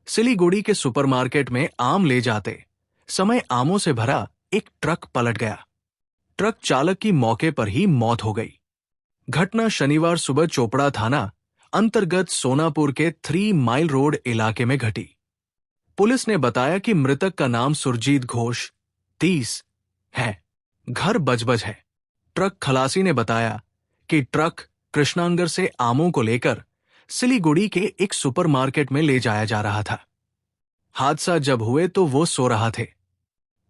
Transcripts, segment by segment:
सिलीगुड़ी के सुपरमार्केट में आम ले जाते समय आमों से भरा एक ट्रक पलट गया। ट्रक चालक की मौके पर ही मौत हो गई। घटना शनिवार सुबह चोपड़ा थाना अंतर्गत सोनापुर के 3 माइल रोड इलाके में घटी। पुलिस ने बताया कि मृतक का नाम सुरजीत घोष 30 है, घर बजबज है। ट्रक खलासी ने बताया कि ट्रक कृष्णांगर से आमों को लेकर सिलीगुड़ी के एक सुपरमार्केट में ले जाया जा रहा था। हादसा जब हुए तो वो सो रहा थे।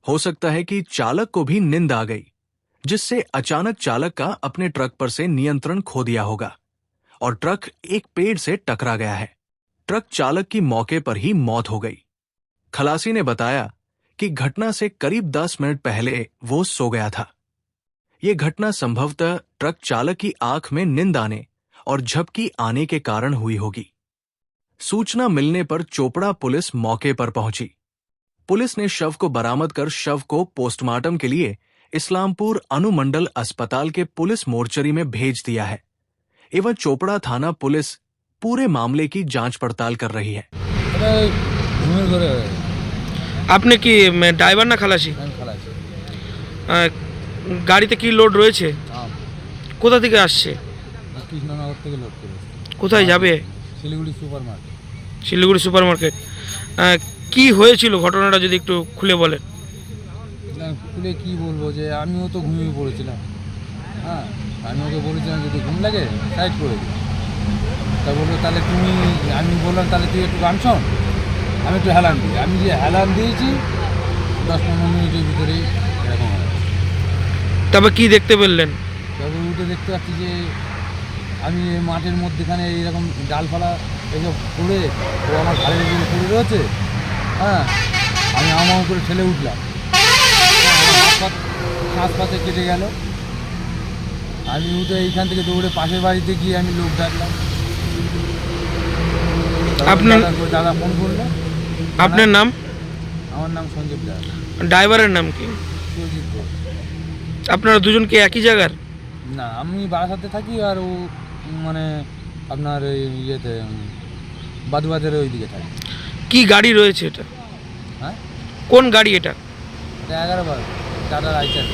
हो सकता है कि चालक को भी नींद आ गई, जिससे अचानक चालक का अपने ट्रक पर से नियंत्रण खो दिया होगा और ट्रक एक पेड़ से टकरा गया है। ट्रक चालक की मौके पर ही मौत हो गई। खलासी ने बताया कि घटना से करीब 10 मिनट पहले वो सो गया था। ये घटना संभवतः ट्रक चालक की आंख में नींद आने और झपकी आने के कारण हुई होगी। सूचना मिलने पर चोपड़ा पुलिस मौके पर पहुंची। पुलिस ने शव को बरामद कर शव को पोस्टमार्टम के लिए इस्लामपुर अनुमंडल अस्पताल के पुलिस मोर्चरी में भेज दिया है एवं चोपड़ा थाना पुलिस पूरे मामले की जांच पड़ताल कर रही है। আপনি কি ড্রাইভার না খালাসি? গাড়িতে কি লোড রয়েছে? কোথা থেকে আসছে? কৃষ্ণনগর থেকে লোড করে। কোথায় যাবে? শিলিগুড়ি সুপারমার্কেট। শিলিগুড়ি সুপারমার্কেট। কি হয়েছিল ঘটনাটা যদি একটু খুলে বলেন। খুলে কি বলবো, যে আমিও তো ঘুমিয়ে পড়েছিলাম। হ্যাঁ, আমি ওকে বলেছিলাম যদি ঘুম লাগে সাইড করে দিই। তা বললো তাহলে তুমি, আমি বললাম তাহলে তুই একটু গান শোন, আমি একটু হেলান দিই। আমি যে হেলান দিয়েছি 10-15 মিনিটের ভিতরেই এরকম হয়। তবে কি দেখতে পেলেন? তবে উঠে দেখতে পাচ্ছি যে আমি মাঠের মধ্যেখানে এইরকম ডালপালা এসব পড়ে ও আমার ঘাড়ের উপরে পড়ে রয়েছে। হ্যাঁ, আমি আমার উপরে ঠেলে উঠলাম। শ্বাস পাতে কেটে গেল। আমি উঠে এইখান থেকে দৌড়ে পাশের বাড়িতে গিয়ে আমি লোক ডাকলাম। আপনার দাদা ফোন করলো। আপনার নাম? আমার নাম সঞ্জীব দাস। ড্রাইভারের নাম কি? সুরজিৎ ঘোষ। আপনারা দুজন কি একই জায়গার? না, আমি বারাসাতে থাকি আর ও মানে আপনার ওই ইয়েতে বাদুবাদের ওই দিকে থাকে। কি গাড়ি রয়েছে এটা? হ্যাঁ, কোন গাড়ি এটা? এটা 11 বার টাটা রাইটার।